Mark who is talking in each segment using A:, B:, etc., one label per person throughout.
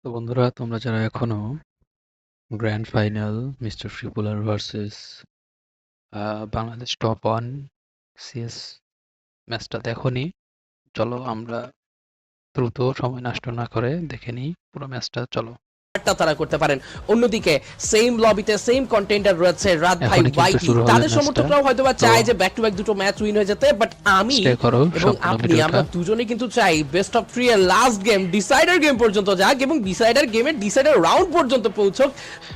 A: তো বন্ধুরা, তোমরা যারা এখনো grand final mister Tripler versus Bangladesh top one CS ম্যাচটা দেখোনি, চলো আমরা দ্রুত সময় নষ্ট না করে দেখে নিই পুরো ম্যাচটা। চলো,
B: তারা করতে পারেন। অন্যদিকে সেম লবিতে সেম কন্টেন্ডার রয়েছে রাত ভাই
A: এখনই কিন্তু
B: ওয়াইটি।
A: শুরু হবে
B: তাদের
A: ম্যাচটা।
B: সমর্থকরাও হয়তোবা
A: তো
B: চায় যে ব্যাক টু ব্যাক দুটো ম্যাচ উইন হয়ে যেতে, বাট আমি
A: স্টে করো
B: এবং
A: সম্পূর্ণ
B: আপনি
A: ভিডিওটা।
B: আমরা দুজনেই কিন্তু চাই বেস্ট অফ 3 এর লাস্ট গেম ডিসাইডার গেম পর্যন্ত যাক এবং ডিসাইডার গেমের ডিসাইডার রাউন্ড পর্যন্ত পৌঁছক,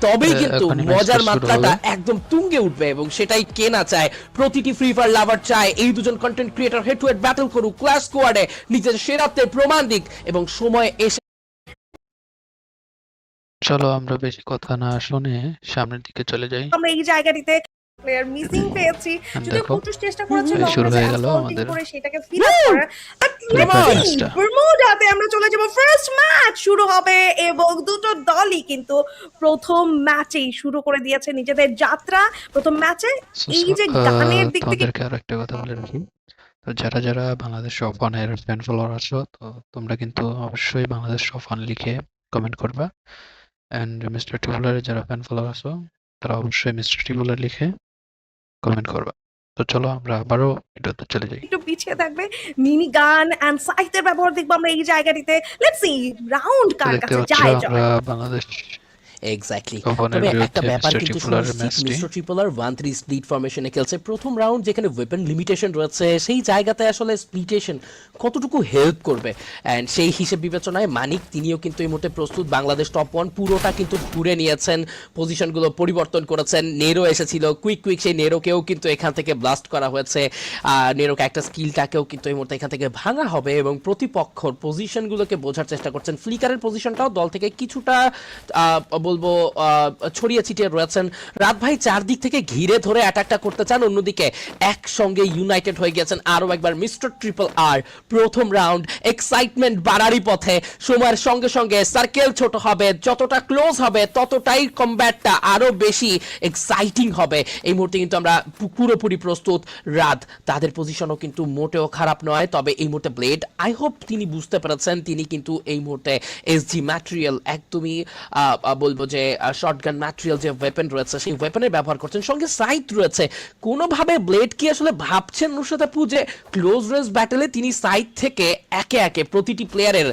B: তবেই কিন্তু
A: এখনই ম্যাচটা
B: মজার
A: শুরু
B: মাত্রাটা
A: হবে।
B: একদম তুঙ্গে উঠবে এবং সেটাই কে না চায়। প্রতিটি ফ্রি ফায়ার লাভার চায় এই দুজন content creator head to head battle করুক, ক্লাস স্কোয়াডে নিজের সেরাত্বের প্রমাণ দিক এবং সময় এসে
A: চলো আমরা বেশি কথা না শুনে সামনের দিকে চলে যাই।
C: আমরা এই জায়গাটিতে প্লেয়ার মিসিং পেয়েছি, যদিও
A: দেখো
C: কুটুস চেষ্টা করেছিল
A: শুরু হয়ে গেল
C: অ্যাসল্টিং
A: আমাদের
C: করে সেটাকে ফিল আপ করার, বাট
A: ম্যাচটা।
C: বারমুডাতে আমরা চলে যাব। ফার্স্ট ম্যাচ শুরু হবে এবং দুটো দলই কিন্তু প্রথম ম্যাচেই শুরু করে দিয়েছে নিজেদের যাত্রা। প্রথম ম্যাচে এই যে গানের দিক থেকে
A: তোমাদেরকে আরো একটা কথা বলে রাখি, তো যারা যারা বাংলাদেশ টপ ওয়ানের ফ্যান ফলোয়ার আছো, তো তোমরা কিন্তু অবশ্যই বাংলাদেশ টপ ওয়ান লিখে কমেন্ট করবা। অ্যান্ড মিস্টার টিবুলারের যারা ফ্যান ফলোয়ার আছো, তারা অবশ্যই মিস্টার টিবুলার লিখে কমেন্ট করবা। তো চলো আমরা আবারও ভিডিওতে চলে যাই।
C: একটু পিছিয়ে থাকবে মিনি গান এন্ড সাইটের ব্যবহার দেখবো আমরা এই জায়গাটাতে। লেটস সি রাউন্ড
A: তো
C: কার
A: দেখতে
C: কাছে
A: পাচ্ছ
C: যায়
A: আমরা
C: জয়।
A: বাংলাদেশ
B: এক্স্যাক্টলি।
A: টপনের
B: তবে একটা
A: বিরুদ্ধে
B: ব্যাপার
A: মিস্টার
B: কিন্তু
A: টিবুলারের
B: শুনেছি
A: ম্যাচটি।
B: মিস্টার ট্রিপলার 1-3 স্প্লিট ফরমেশনে খেলছে। প্রথম রাউন্ড যেখানে ওয়েপন লিমিটেশন রয়েছে সেই জায়গাতে আসলে স্প্লিটেশন কতটুকু হেল্প করবে, অ্যান্ড সেই হিসেব বিবেচনায় মানিক তিনিও কিন্তু এই মুহূর্তে প্রস্তুত। বাংলাদেশ টপ ওয়ান পুরোটা কিন্তু ঘুরে নিয়েছেন, পজিশনগুলো পরিবর্তন করেছেন। নেরো এসেছিল কুইক সেই নেরোকেও কিন্তু এখান থেকে ব্লাস্ট করা হয়েছে। নেরোকে একটা স্কিলটাকেও কিন্তু এই মুহূর্তে এখান থেকে ভাঙা হবে এবং প্রতিপক্ষর পজিশনগুলোকে বোঝার চেষ্টা করছেন। ফ্লিকারের পজিশনটাও দল থেকে কিছুটা বলবো ছড়িয়ে ছিটিয়ে রয়েছেন। রাত ভাই চারদিক থেকে ঘিরে ধরে অ্যাটাকটা করতে চান, অন্যদিকে একসঙ্গে ইউনাইটেড হয়ে গেছেন আরো একবার মিস্টার ট্রিপল আর। প্রথম রাউন্ড এক্সাইটমেন্ট বাড়ারই পথে, সময়ের সঙ্গে সঙ্গে সার্কেল ছোট হবে, যতটা ক্লোজ হবে ততটাই কমব্যাটটা আরো বেশি এক্সাইটিং হবে। এই মুহূর্তে কিন্তু আমরা পুরোপুরি প্রস্তুত। রাত তাদের পজিশনও কিন্তু মোটেও খারাপ নয়, তবে এই মুহূর্তে ব্লেড আই হোপ তিনি বুঝতে পেরেছেন তিনি কিন্তু এই মুহূর্তে এসজি ম্যাটেরিয়াল একদমই বলবো যে শর্টগান ম্যাটেরিয়াল যে ওয়েপন রয়েছে সেই ওয়েপনের ব্যবহার করছেন, সঙ্গে সাইট রয়েছে। কোনোভাবে ব্লেড কি আসলে ভাবছেন নুসরাত যে ক্লোজ রেঞ্জ ব্যাটেলে তিনি সাইট থেকে একে একে প্রতিটি প্লেয়ারের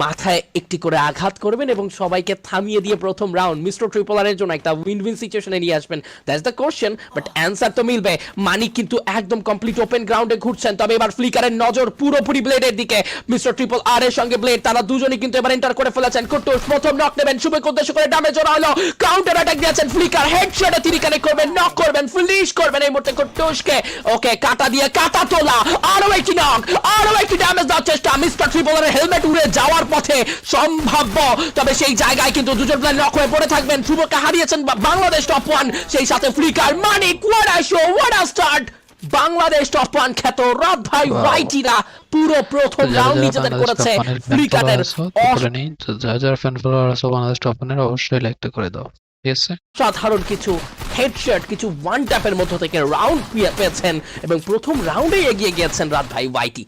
B: মাথায় একটি করে আঘাত করবেন এবং সবাইকে থামিয়ে দিয়ে প্রথম রাউন্ড মিস্টার ট্রিপলারের জন্য একটা উইন উইন সিচুয়েশনে নিয়ে আসবেন? That's the question, but answer তো মিলবে। মানিক কিন্তু একদম কমপ্লিট ওপেন গ্রাউন্ডে ঘুরছেন, তবে এবার ফ্লিকারের নজর পুরোপুরি ব্লেডের দিকে। মিস্টার ট্রিপল আর এর সঙ্গে ব্লেড তারা দুজনেই কিন্তু এবার এন্টার করে ফেলেছেন। কুট্টুস প্রথম নক নেবেন, শুভকে উদ্দেশ্য করে ড্যামেজ ওরা হলো, কাউন্টার অ্যাটাক দিয়েছেন ফ্লিকার, হেডশটে তিনি কানেক্ট করবেন, নক করবেন, ফিনিশ করবেন এই মুহূর্তে কুট্টুসকে। ওকে, কাটা দিয়ে কাটা তোলা, আরো একটি নক, আরো একটি ড্যামেজ দেওয়ার চেষ্টা। মিস্টার ট্রিপলের হেলমেট উড়ে যাওয়ার পথে সম্ভাব্য, তবে সেই জায়গায় কিন্তু দুজন প্লেয়ার নক হয়ে পড়ে থাকবেন। শুভকে হারিয়েছেন বাংলাদেশ টপ ওয়ান, সেই সাথে flicker. Manik what a show, what a start. Bangladesh top one খ্যাত রাত ভাই ওয়াইটিরা পুরো প্রথম রাউন্ড নিজেদের করেছে ফ্লিকারের
A: যারা ফ্যান ফলোয়ার আছো বাংলাদেশ টপ ওয়ানের, অবশ্যই লাইকটা করে দাও, ঠিক আছে?
B: সাধারণ কিছু হেডশট, কিছু ওয়ান ট্যাপের মধ্য থেকে রাউন্ড পেয়েছেন এবং প্রথম রাউন্ডে এগিয়ে গিয়েছেন রাত ভাই ওয়াইটি।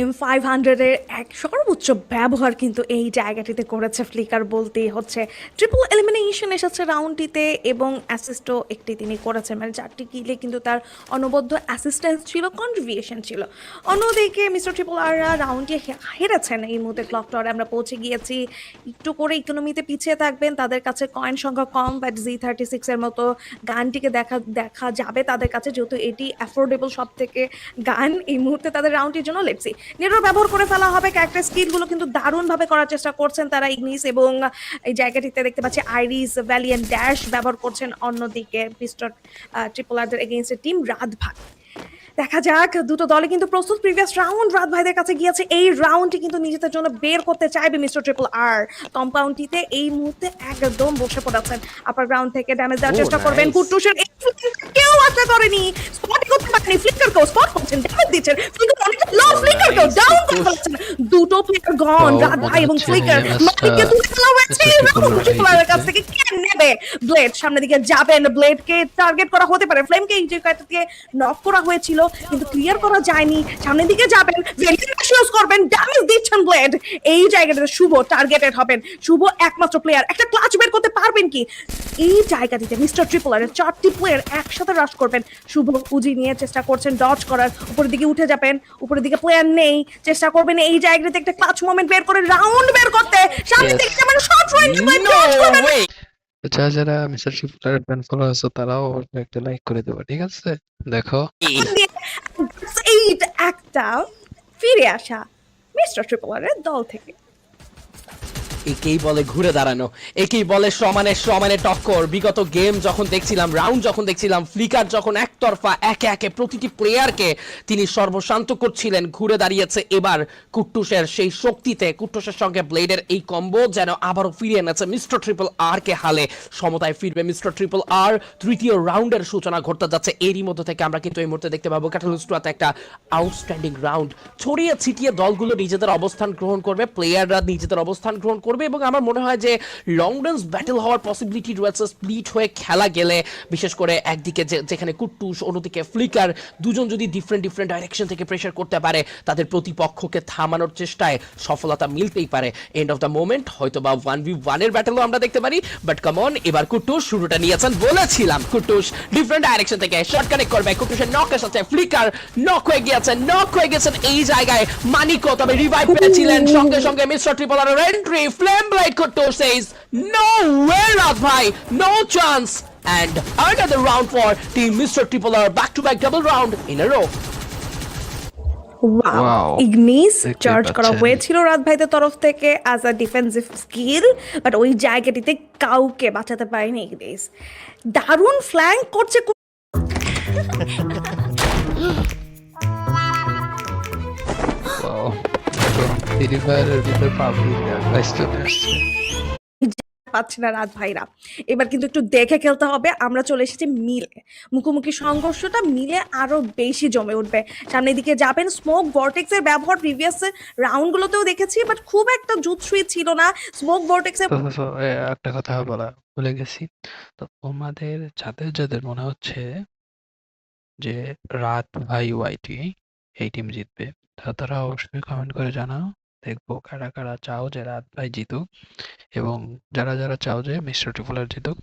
C: M500 এর এক সর্বোচ্চ ব্যবহার কিন্তু এই জায়গাটিতে করেছে ফ্লিকার বলতেই হচ্ছে। ট্রিপল এলিমিনেশন এসেছে রাউন্ডটিতে এবং অ্যাসিস্টও একটি তিনি করেছেন, মানে 4টি কিলে কিন্তু তার অনবদ্য অ্যাসিস্ট্যান্স ছিল, কন্ট্রিবিউশন ছিল। অন্যদিকে মিস্টার ট্রিপল আররা রাউন্ডে হেরেছেন। এই মুহূর্তে ক্লক টাওয়ারে আমরা পৌঁছে গিয়েছি, একটু করে ইকোনমিতে পিছিয়ে থাকবেন, তাদের কাছে কয়েন সংখ্যা কম, বাট Z36 এর মতো গানটিকে দেখা যাবে তাদের কাছে, যেহেতু এটি অ্যাফোর্ডেবল সব থেকে গান এই মুহূর্তে তাদের রাউন্ডটির জন্য। লেটসি নেটওয়ার্ক ব্যবহার করে ফেলা হবে, ক্যারেক্টার স্কিলগুলো কিন্তু দারুণভাবে করার চেষ্টা করছেন তারা ইগনিস, এবং এই জায়গাটিতে দেখতে পাচ্ছি আইরিস ভ্যালিয়েন্ট ড্যাশ ব্যবহার করছেন। অন্যদিকে মিস্টার ট্রিপল আরদের এগেইনস্ট টিম রাত ভাই। দেখা যাক, দুটো দলে কিন্তু প্রস্তুত। প্রিভিয়াস রাউন্ড রাত ভাইদের কাছে গিয়েছে, এই রাউন্ডটি কিন্তু নিজেদের জন্য বের করতে চাইবে মিস্টার ট্রিপল আর। কম্পাউন্ডটিতে এই মুহূর্তে একদম বসে পড়েছেন, আপার গ্রাউন্ড থেকে ড্যামেজ দেওয়ার চেষ্টা করবেন। কুট্টুসের কেউ আশা করেনি, স্পট করতে পারেনি, ফ্লিকারকেও স্পট করছেন, ড্যামেজ দিচ্ছেন, ফ্লিকার অনেকটা লো, ফ্লিকারকেও ডাউন করে ফেলছেন। দুটো প্লেয়ার গন, রাত ভাই এবং ফ্লিকার। মালিককে তুলে ফেলা হয়েছে ট্রিপলারের কাছ থেকে। কে নেবে? ব্লেড সামনের দিকে যাবেন, ব্লেডকে টার্গেট করা হতে পারে, ফ্লেমকে এই জায়গাটা থেকে নক করা হয়েছিল কিন্তু ক্লিয়ার করা যায়নি। সামনের দিকে যাবেন, ইউজ করবেন, ড্যামেজ দিচ্ছেন ব্লেড। এই জায়গাটাতে শুভ টার্গেটেড হবেন, শুভ একমাত্র প্লেয়ার, একটা ক্লাচ বের করতে পারবেন কি? এই জায়গাটিতে মিস্টার ট্রিপলারের 4টি প্লেয়ার একসাথে রাশ করবেন। শুভ উজি নিয়ে চেষ্টা করছেন ডজ করার, উপরের দিকে উঠে যাবেন, উপরের দিকে প্লেয়ার নেই, চেষ্টা করবেন এই জায়গাটাতে একটা ক্লাচ মোমেন্ট বের করে রাউন্ড বের করতে, সামনে
B: Yes.
C: থেকে যাবেন short range blade
B: No
C: dodge করবেন।
B: way!
A: তো যারা মিস্টার ট্রিপলারের ফ্যান ফলো আছো তারাও অবশ্যই একটা লাইক করে দেবো, ঠিক আছে? দেখো
C: এই একটা ফিরে আসা মিস্টার ট্রিপলারের দল থেকে।
B: একেই বলে ঘুরে দাঁড়ানো, একেই বলে সমানে সমানে টক্কর। বিগত গেম যখন দেখছিলাম, রাউন্ড যখন দেখছিলাম, ফ্লিকার যখন একতরফা একে একে প্রতিটি প্লেয়ারকে তিনি সর্বশান্ত করছিলেন, ঘুরে দাঁড়িয়েছে এবার কুট্টুসের সেই শক্তিতে। কুট্টুসের সঙ্গে ব্লেডের এই কম্বো যেন আবারও ফিরিয়ে এনেছে মিস্টার ট্রিপল আর কে হালে। সমতায় ফিরবে মিস্টার ট্রিপল আর। তৃতীয় রাউন্ডের সূচনা ঘটতে যাচ্ছে। এরই মধ্যে থেকে আমরা কিন্তু এই মুহূর্তে দেখতে পাবো ক্যাটালিস্টরাতে একটা আউটস্ট্যান্ডিং রাউন্ড। ছড়িয়ে ছিটিয়ে দলগুলো নিজেদের অবস্থান গ্রহণ করবে, প্লেয়াররা নিজেদের অবস্থান গ্রহণ করবে, এবং আমার মনে হয় যে লং রেঞ্জ ব্যাটেল হওয়ার পসিবিলিটি রয়েছে স্প্লিট হয়ে খেলা গেলে। বিশেষ করে একদিকে যেখানে কুট্টুস, অন্যদিকে ফ্লিকার, দুজন যদি ডিফারেন্ট ডাইরেকশন থেকে প্রেসার করতে পারে, তাদের প্রতিপক্ষকে থামানোর চেষ্টায় সফলতা মিলতেই পারে। এন্ড অফ দ্য মোমেন্ট হয়তো বা 1v1 এর ব্যাটেলও আমরা দেখতে পারি। বাট কমন, এবার কুট্টুস শুরুটা নিয়েছেন। বলেছিলাম কুট্টুস ডিফারেন্ট ডাইরেকশন থেকে শর্ট কানেক্ট করবে। কুট্টুসের নকের সাথে ফ্লিকার নক হয়ে গিয়েছেন এই জায়গায়। মানিকও তবে রিভাইভ পেয়েছিলেন, সঙ্গে সঙ্গে mister ট্রিপলারের entry. Flame ব্লাইড কুট্টুস says no way রাত ভাই, no chance. And another round for team Mr. Triple R, back-to-back double round in a row.
A: Wow.
C: Ignis
A: দেখতে
C: চার্জ করা
A: পাচ্ছেন।
C: হয়েছিল রাত ভাইদের তরফ থেকে as a defensive skill, but ওই জায়গাটিতে কাউকে বাঁচাতে পারেনি ইগনিস। দারুণ ফ্ল্যাঙ্ক করছে
A: Wow. ফ্রি ফায়ারের ভিতর পাবলিক অ্যাডভাইস চলে আসছে।
C: পাচ্ছে না রাত ভাইরা। এবার কিন্তু একটু দেখে খেলতে হবে। আমরা চলে এসেছি মিলে, মুখোমুখি সংঘর্ষটা মিলে আরো বেশি জমে উঠবে। সামনের দিকে যাবেন, স্মোক ভর্টেক্সের ব্যবহার প্রিভিয়াস রাউন্ডগুলোতেও দেখেছি, বাট খুব একটা জুৎসই ছিল না স্মোক ভর্টেক্সের।
A: একটা কথা বলা ভুলে গেছি। তো তোমাদের যাদের মনে হচ্ছে যে রাত ভাই ওয়াইটি এই টিম জিতবে, তারা অবশ্যই কমেন্ট করে জানাও। দেখবো কারা কারা চাও যে রাত ভাই জিতুক, এবং যারা চাও যে মিস্টার ট্রিপলার জিতুক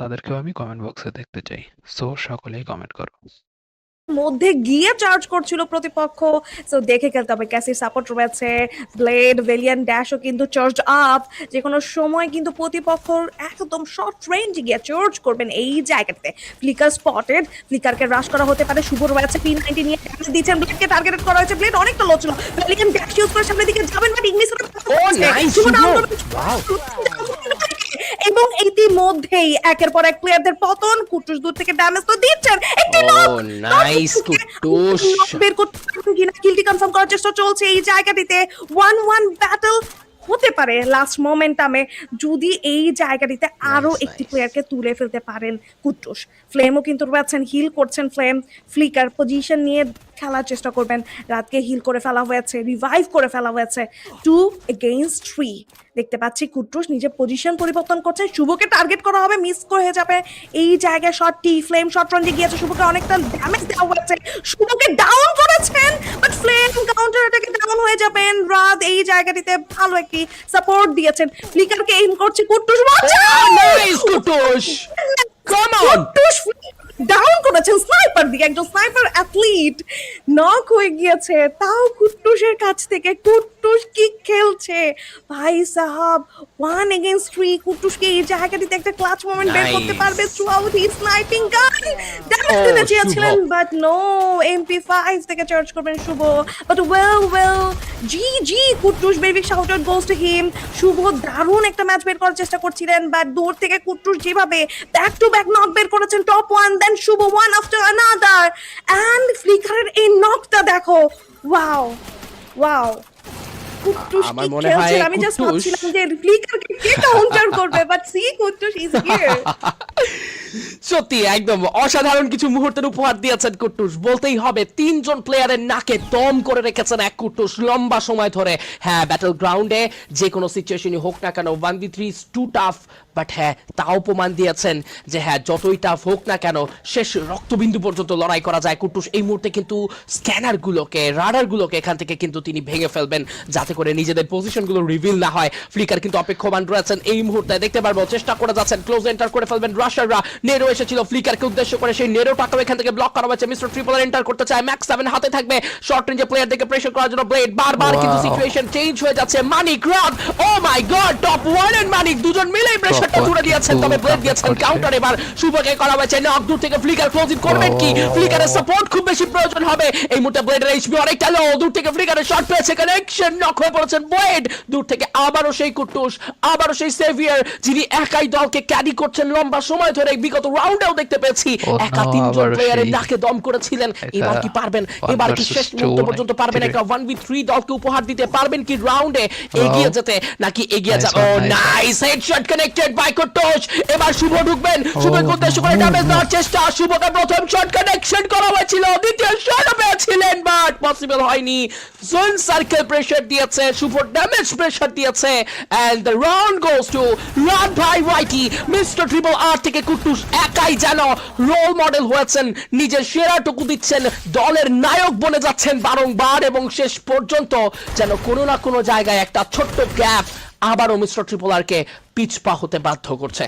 A: তাদেরকেও আমি কমেন্ট বক্সে দেখতে চাই। সো সকলেই কমেন্ট করো।
C: মধ্যে গিয়ে চার্জ করছিল প্রতিপক্ষ, সো দেখে খেলতে হবে। ক্যাসির সাপোর্ট রয়েছে, ব্লেড ভেলিয়ান ড্যাশও কিন্তু চার্জ আপ। যে কোনো সময় কিন্তু প্রতিপক্ষর একদম শর্ট রেঞ্জে গিয়ে চার্জ করবেন এই জায়গাতে। ফ্লিকার স্পটেড, ফ্লিকারকে রাশ করা হতে পারে। শুভ রয়েছে P90 নিয়ে ড্যামেজ দিচ্ছেন, ব্লেডকে টার্গেটেড করা হয়েছে। ব্লেড অনেকটা লো ছিল, ভেলিয়ান ড্যাশ ইউজ করে সামনের দিকে যাবেন, বাট ইংলিশ এবং ইতিমধ্যেই একের পর এক প্লেয়ারদের পতন। কুট্টুস দূর থেকে ড্যামেজ তো দিচ্ছেন, একটি
B: নাইস কুট্টুস।
C: বের করতে পারবেন কিনা কিলটি কনফার্ম করার চেষ্টা চলছে এই জায়গাটিতে। 1-1 ব্যাটল হতে পারে লাস্ট মোমেন্টামে যদি এই জায়গাটিতে আরো একটি প্লেয়ারকে তুলে ফেলতে পারেন কুট্টুস। ফ্লেমও কিন্তু রয়েছেন, হিল করছেন ফ্লেম। ফ্লিকার পজিশন নিয়ে খেলার চেষ্টা করবেন। রাতকে হিল করে ফেলা হয়েছে, রিভাইভ করে ফেলা হয়েছে। 2 against 3 দেখতে পাচ্ছি কুট্টুস নিজের পজিশন পরিবর্তন করছে। শুভকে টার্গেট করা হবে, মিস হয়ে যাবে এই জায়গায় শটটি। ফ্লেম শট রেঞ্জে গিয়েছে, শুভকে অনেকটা ড্যামেজ দেওয়া হয়েছে, শুভকে ডাউন করেছেন, বাট ফ্লেম কাউন্টার অ্যাটাকে ডাউন হয়ে যাবেন। রাত এই জায়গাটিতে ভালো একটি সাপোর্ট দিয়েছেন, ফ্লিকারকে এইম করছে Kuttus.
B: Nice Kuttus, come on.
C: Kuttus down করেছেন স্নাইপার দিয়ে, একজন স্নাইপার অ্যাথলিট নক হয়ে গিয়েছে, তাও কুট্টুসের কাছ থেকে। কুট্টুস কি খেলছে ভাই সাহাব, 1 against 3। কুট্টুসকে এই জায়গাটিতে একটা ক্লাচ মোমেন্ট বের করতে
B: Nice.
C: পারবে throughout his sniping gun. Damage দিতে চেয়েছিলেন, বাট নো, MP5 থেকে চার্জ করবেন শুভ। বাট ওয়েল জি Kuttus, baby shout out goes to him. Shubho দারুণ একটা ম্যাচ বের করার চেষ্টা করছিলেন, বাট দূর থেকে কুট্টুস যেভাবে ব্যাক টু ব্যাক নক বের করেছেন, top 1 then Shubh 1 after another, and ফ্লিকারের এই নকটা দেখো, ওয়াও কুট্টুস
B: আমার
C: কি
B: মনে হয়
C: খেলছেন। আমি জাস্ট
B: কুট্টুস-
C: ভাবছিলাম যে ফ্লিকারকে কে কাউন্টার করবে, but see Kuttus is here.
B: সত্যি একদম অসাধারণ কিছু মুহূর্তের উপহার দিয়েছেন কুট্টুস, বলতেই হবে। 3 জন প্লেয়ারের নাকে দম করে রেখেছেন এক কুট্টুস লম্বা সময় ধরে। হ্যাঁ, ব্যাটল গ্রাউন্ডে যে কোনো সিচুয়েশনই হোক না কেন, 1v3 টু টাফ, বাট হ্যাঁ তাও প্রমাণ দিয়েছেন যে হ্যাঁ যতই টাফ হোক না কেন শেষ রক্তবিন্দু পর্যন্ত লড়াই করা যায়। কুটুস এই মুহূর্তে কিন্তু স্ক্যানারগুলোকে রাডারগুলোকে এখান থেকে কিন্তু তিনি ভেঙে ফেলবেন যাতে করে নিজেদের পজিশনগুলো রিভিল না হয়। ফ্লিকার কিন্তু অপেক্ষমান রয়েছেন এই মুহূর্তে, দেখতে পারবো চেষ্টা করে যাচ্ছেন, ক্লোজ এন্টার করে ফেলবেন রাশাররা। নেরো এসেছিল ফ্লিকারকে উদ্দেশ্য করে, সেই নেরোটাকেও এখান থেকে ব্লক করা হয়েছে। মিস্টার ট্রিপল এন্টার করতে চায়, ম্যাক্স 7 হাতে থাকবে, শর্ট রেঞ্জে প্লেয়ার থেকে প্রেসার করার জন্য ব্লেড বারবার কিন্তু সিচুয়েশন চেঞ্জ হয়ে যাচ্ছে। মানিক রাত, ও মাই গড, টপ 1 এন্ড মানিক দুজন মিলেই প্রেসারটা তুলে দিয়েছেন, তবে ব্লেড দিয়েছেন কাউন্টার। এবার শুভকে করা হয়েছে নক, দূর থেকে ফ্লিকার ক্লোজিং করবেন কি? ফ্লিকারের সাপোর্ট খুব বেশি প্রয়োজন হবে এই মুহূর্তে। ব্লেডের এইচপি অনেকটা লো, দূর থেকে ফ্লিকারের শট পেয়েছে, কানেকশন নক হয়ে পড়েছেন ব্লেড। দূর থেকে আবারও সেই কুটুস, আবারও সেই সেভিয়ার যিনি একাই দলকে ক্যারি করছেন লম্বা সময় ধরে। বিগত রাউন্ডেও দেখতে পেয়েছি একা তিনজন প্লেয়ারের নাকে দম করেছিলেন। এবার কি পারবেন? এবার কি শেষ মুহূর্ত পর্যন্ত পারবেন একটা 1v3 দলকে উপহার দিতে পারবেন কি রাউন্ডে এগিয়ে যেতে, নাকি এগিয়ে যাবে? ও nice headshot connected by Kutus. এবার শুভ ঢুকবেন, শুভকে উদ্দেশ্য করে ড্যামেজ দেওয়ার চেষ্টা। শুভকে প্রথম শট কানেকশন করা হয়েছিল, দ্বিতীয় শট পেয়েছিলেন বাট পসিবল হয়নি। জোন সার্কেল প্রেসার দিয়েছে, শুভ ড্যামেজ প্রেসার দিয়েছে, and the round goes to রান ভাই ওয়াইটি। মিস্টার ট্রিপল আর থেকে কুটুস একাই যেন রোল মডেল হয়েছেন, নিজের সেরাটুকু দিচ্ছেন, দলের নায়ক বনে যাচ্ছেন বারংবার, এবং শেষ পর্যন্ত যেন কোনো না কোনো জায়গায় একটা ছোট্ট গ্যাপ আবারও মিস্টার ট্রিপল আর কে পিছপা হতে বাধ্য করছে।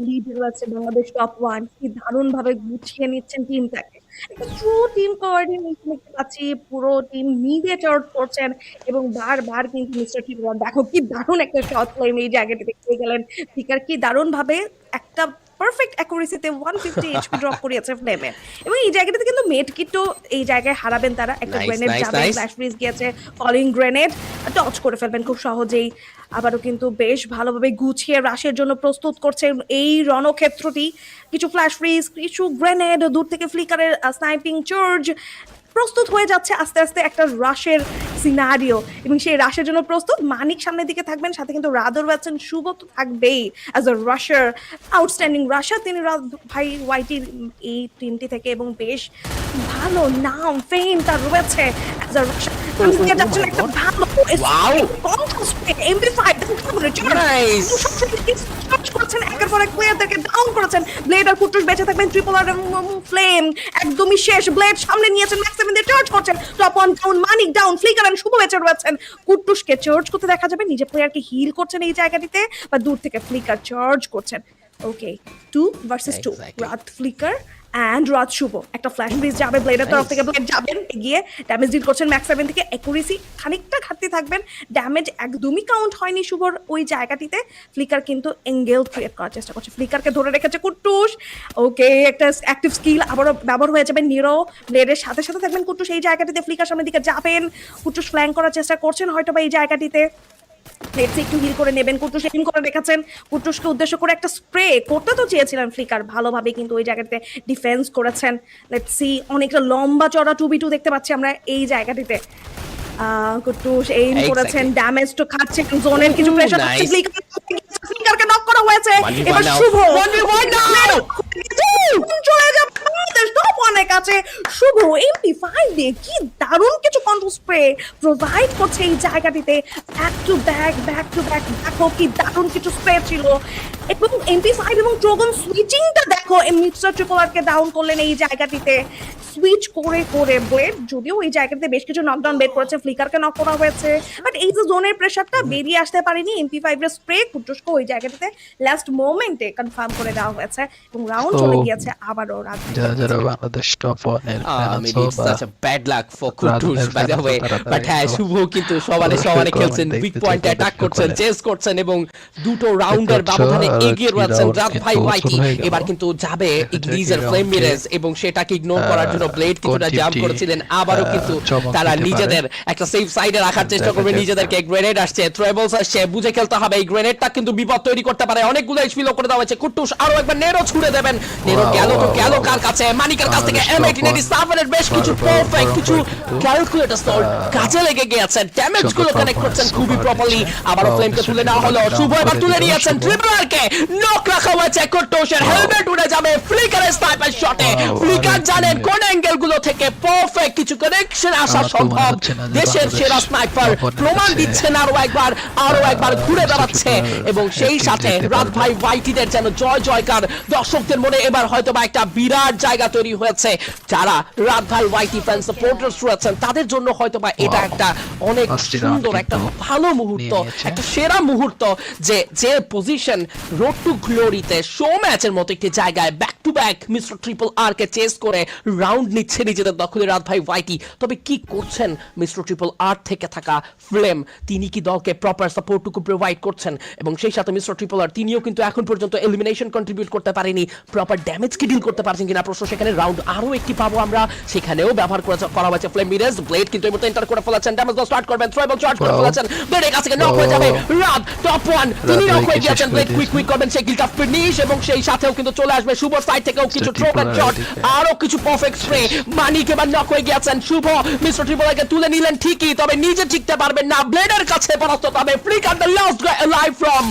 C: লিডার আছে বাংলাদেশ টপ 1, কি দারুণ ভাবে গুছিয়ে নিচ্ছেন টিমটাকে। একটা ট্রু টিম কোঅর্ডিনেশন দেখতে পাচ্ছি, পুরো টিম মিলে চার্জ করছেন এবং বারবার কিন্তু মিস্টার ট্রিপল দেখো কি দারুণ একটা শট ফ্লেম এই জায়গাটাতে পেয়ে গেলেন। ফ্লিকার কি দারুণ ভাবে একটা পারফেক্ট অ্যাকুরেসিতে 150 এইচপি ড্রপ করিয়েছে ফ্লেমে, এবং এই জায়গাটাতে কিন্তু মেড কিটও এই জায়গায় হারাবেন তারা। একটা গ্রেনেড যাবে, ফ্ল্যাশ ফ্রিজ গিয়েছে, কলিং গ্রেনেড টচ করে ফেলবেন খুব সহজেই। আবারও কিন্তু বেশ ভালোভাবে গুছিয়ে রাশের জন্য প্রস্তুত করছে এই রণক্ষেত্রটি। কিছু ফ্ল্যাশ ফ্রিজ, কিছু গ্রেনেড, দূর থেকে ফ্লিকারের স্নাইপিং চার্জ প্রস্তুত হয়ে যাচ্ছে আস্তে আস্তে একটা রাশের সিনারিও, এবং সেই রাশের জন্য প্রস্তুত। মানিক সামনের দিকে থাকবেন, সাথে কিন্তু রাদর আছেন, শুভ তো থাকবেই as a rusher, outstanding rusher তিনি ভাই ওয়াইটির এই টিমটি থেকে, এবং বেশ ভালো নাম ফেম তার রয়েছে অ্যাজ আ রাশার। যাচ্ছেন একটা ভালো MP5 করছেন, একের পর এক প্লেয়ারদেরকে ডাউন করেছেন। ব্লেড আর কুটুস বেঁচে থাকবেন, ট্রিপল আর ফ্লেম একদমই শেষ। ব্লেড সামনে নিয়েছেন, ম্যাক্স 7 দিয়ে চার্জ করছেন, টপ 1 ডাউন, মানিক ডাউন, ফ্লিকার আর শুভ বেঁচে রয়েছেন। কুটুসকে চার্জ করতে দেখা যাবে, নিজের প্লেয়ারকে হিল করছেন এই জায়গাটিতে, বা দূর থেকে ফ্লিকার চার্জ করছেন। ওকে, 2 ভার্সেস 2, রাত ফ্লিকার অ্যান্ড রাত শুভ। একটা ফ্ল্যাশ ব্রিজ যাবে ব্লেডের তরফ থেকে, ব্লেড যাবেন এগিয়ে, ড্যামেজ ডিল করছেন ম্যাক্স 7 থেকে, অ্যাকুরেসি খানিকটা ঘাটতি থাকবেন, ড্যামেজ একদমই কাউন্ট হয়নি শুভর ওই জায়গাটিতে। ফ্লিকার কিন্তু এঙ্গেল ক্রিয়েট করার চেষ্টা করছে, ফ্লিকারকে ধরে রেখেছে কুটুস। ওকে, একটা অ্যাক্টিভ স্কিল আবারও ব্যবহার হয়ে যাবে, নিরো ব্লেডের সাথে সাথে থাকবেন কুটুস এই জায়গাটিতে। ফ্লিকার সামনের দিকে যাবেন, কুটুস ফ্ল্যাঙ্ক করার চেষ্টা করছেন হয়তো বা এই জায়গাটিতে। একটু হিল করে নেবেন, কুটুস এম করে রেখেছেন, কুটুসকে উদ্দেশ্য করে একটা স্প্রে করতে তো চেয়েছিলেন ফ্লিকার, ভালোভাবে কিন্তু ওই জায়গাতে ডিফেন্স করেছেন। লেটস সি, অনেকটা লম্বা চড়া 2v2 দেখতে পাচ্ছি আমরা এই জায়গাটিতে। কুটুস এইম করেছেন, ড্যামেজ তো খাচ্ছেন, জোনের কিছু প্রেসার আছে, ফ্লিকারকে নক করা হয়েছে। এবার শুভ চলে যাবে বাংলাদেশ টপ 1 এর কাছে। শুভ MP5 দিয়ে কি দারুণ কিছু কন্ট্রোল স্প্রে প্রোভাইড করছে এই জায়গাটিতে, ব্যাক টু ব্যাক দেখো কি দারুণ কিছু স্প্রে ছিল। এবং MP5 এবং ট্রোগন সুইচিংটা দেখো, মিস্টার ট্রিপল আরকে ডাউন করলেন এই জায়গাটিতে, সুইচ করে করে ব্লেড যদিও এই জায়গাতে বেশ কিছু নকডাউন বের করেছে, ফ্লিকারকে নক করা হয়েছে, বাট এই যে জোনের প্রেসারটা বেরিয়ে আসতে পারেনি। MP5 এর স্প্রে কুটুসকে ওই জায়গাটাতে লাস্ট মোমেন্টে কনফার্ম করে দেওয়া হয়েছে, এবং রাউন্ড চলে গিয়েছে আবারও রাত।
A: যারা বাংলাদেশ টপ 1 এর
B: I mean, it's such a bad luck for Kutus by the way, but হ্যাঁ শুভ কিন্তু সমানে খেলছেন, উইক পয়েন্টে অ্যাটাক করছেন, চেস করছেন, এবং দুটো রাউন্ডের ব্যবধানে এগিয়ে রয়েছেন রাত ভাই ওয়াইটি। এবার কিন্তু যাবে ইগনিজের ফ্লেম মিরেজ, এবং সেটাকে ইগনোর করার জন্য ব্লেড কিছুটা জাম্প করেছিলেন। আবারও কিন্তু তারা নিজেদের একটা সেফ সাইডে রাখার চেষ্টা করবে, নিজেদেরকে গ্রেনেড আসছে, থ্রেবলস আসছে, বুঝে খেলতে হবে। এই গ্রেনেডটা কিন্তু বিপদ তৈরি করতে পারে, অনেকগুলো এইচপি লো করে দেওয়া হয়েছে। কুটুস আরো একবার নেরো ছুড়ে দেবেন, নেরো গেল তো গেল কার কাছে? মানিকের কাছ থেকে M1887 এর বেশ কিছু পারফেক্ট কিছু ক্যালকুলেটর শট কাজে লেগে গিয়েছে, ড্যামেজ গুলো কানেক্ট করছেন খুবই প্রপারলি। আবারো ফ্লেমকে তুলে নেওয়া হলো, শুভ এবার তুলে নিয়েছেন, ট্রিপলারকে নক রাখা হয়েছে, কুটুসের হেলমেট উড়ে যাবে ফ্লিকারের স্নাইপার শটে। ফ্লিকার জানেন কোন অ্যাঙ্গেল গুলো থেকে পারফেক্ট কিছু কানেকশন আসা
A: আমার তো মনে
B: সম্ভব।
A: হচ্ছে না যে
B: দেশের
A: বাংলাদেশ
B: সেরা স্নাইপার
A: সফরের
B: প্রমাণ
A: কাছে
B: দিচ্ছেন আরো একবার ঘুরে
A: মিস্টার
B: দাঁড়াচ্ছে
A: ট্রিপলার
B: এবং সেই
A: একদিন
B: সাথে
A: যেতে
B: রাত
A: পারবে।
B: ভাই ওয়াইটিদের যেন জয় জয়কার। দর্শকদের মনে এবার হয়তো বা একটা বিরাট জায়গা তৈরি হয়েছে। যারা রাত ভাই ওয়াইটি ফ্যান সাপোর্টার্স রয়েছেন তাদের জন্য হয়তো বা এটা
A: Wow.
B: একটা অনেক
A: অস্থির
B: সুন্দর
A: কিন্তু
B: একটা ভালো মুহূর্ত,
A: নিয়ে নিয়েছে।
B: একটা সেরা মুহূর্ত যে পজিশন রোড টু গ্লোরিতে শো ম্যাচের মতো একটি জায়গায় back to back mister triple R কে চেস করে রাউন্ড নিচ্ছে নিজেদের দখলে রাত ভাই ওয়াইটি। তবে কি করছেন মিস্টার ট্রিপল আর থেকে থাকা ফ্লেম? তিনি কি দলকে প্রপার সাপোর্টটুকু প্রোভাইড করছেন? এবং সেই সাথে মিস্টার ট্রিপল আর তিনিও কিন্তু এখন পর্যন্ত এলিমিনেশন কন্ট্রিবিউট করতে পারেনি, প্রপার ড্যামেজ কি ডিল করতে পারছেন কিনা প্রশ্ন। সেখানে রাউন্ড আরো একটি পাবো আমরা, সেখানেও ব্যবহার করা হয়েছে ফ্লেম মিরেজ। ব্লেড কিন্তু এই মুহূর্তে এন্টার করে ফেলেছেন, ড্যামেজ স্টার্ট করবেন, থ্রোবল চার্জ করে
A: Wow.
B: ফেলেছেন, ব্লেডের কাছে নক হয়ে যাবে রাত টপ ওয়ান, তিনি
A: রাত
B: নক
A: ভাইকে
B: হয়ে
A: শেষ
B: গিয়েছেন।
A: করে
B: ব্লেড
A: দিয়েছে।
B: কুইক করবেন সেই কিলটা ফিনিশ এবং সেই সাথেও কিন্তু চলে আসবে শুভ সাইড থেকেও কিছু
A: ট্রিপল
B: থ্রোব্যাক
A: আর
B: শট,
A: এদিকে।
B: আরো কিছু পারফেক্ট স্প্রে। মানিক এবার নক হয়ে গিয়েছেন, শুভ মিস্টার ট্রিপলকে তুলে নিলেন ঠিকই, তবে নিজে টিকতে পারবেন না, ব্লেডের কাছে পরাস্ত। তবে flicker the last guy alive from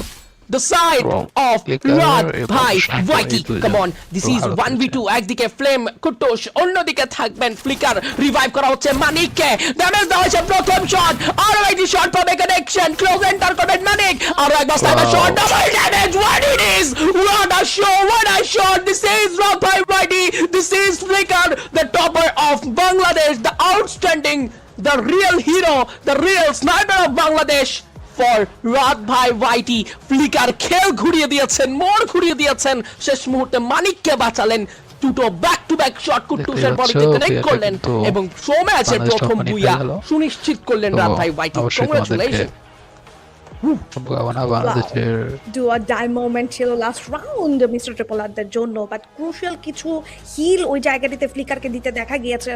B: the side
A: Wow.
B: of
A: Flicker
B: Rad
A: এবং
B: Bhai
A: Sniper
B: Whitey.
A: এই দুইজন
B: Come on, this is
A: ভালো
B: 1v2, একদিকে ফ্লেম কুটুস, অন্যদিকে থাকবেন ফ্লিকার। রিভাইভ করা হচ্ছে মানিককে, ড্যামেজ দেওয়া হয়েছে প্রথম শট, আরো একটি শট পাবে কানেকশন, ক্লোজ এন্টার করবেন মানিক, আরো একবার sniper
A: Wow.
B: Shot, double damage. What it is, what a show, what a shot. This is Rad Bhai Whitey, this is Flicker, the topper of Bangladesh, the outstanding, the real hero, the real sniper of Bangladesh for রাত ভাই ওয়াইটি। Flicker খেল ঘুরিয়ে দিয়েছেন, মোড় ঘুরিয়ে দিয়েছেন, শেষ মুহূর্তে মানিককে বাঁচালেন। দুটো ব্যাক টু ব্যাক শট কুট্টুসের
A: দেখতে
B: বডিতে
A: পাচ্ছ,
B: কানেক্ট
A: প্লেয়ারটা
B: করলেন
A: কিন্তু
B: এবং শো ম্যাচের
A: বাংলাদেশ
B: প্রথম
A: কোম্পানি
B: বুইয়া
A: পেয়ে গেল।
B: সুনিশ্চিত করলেন
A: তো
B: রাত ভাই ওয়াইটি।
A: অবশ্যই
B: কংগ্রাচুলেশন।
A: শুভকামনা বাংলাদেশের
C: ডু আর ডাই মোমেন্ট ছিল লাস্ট রাউন্ড মিস্টার ট্রিপল আরদের জন্য, বাট ক্রুশিয়াল কিছু হিল ওই জায়গাটিতে ফ্লিকারকে দিতে দেখা গিয়েছে।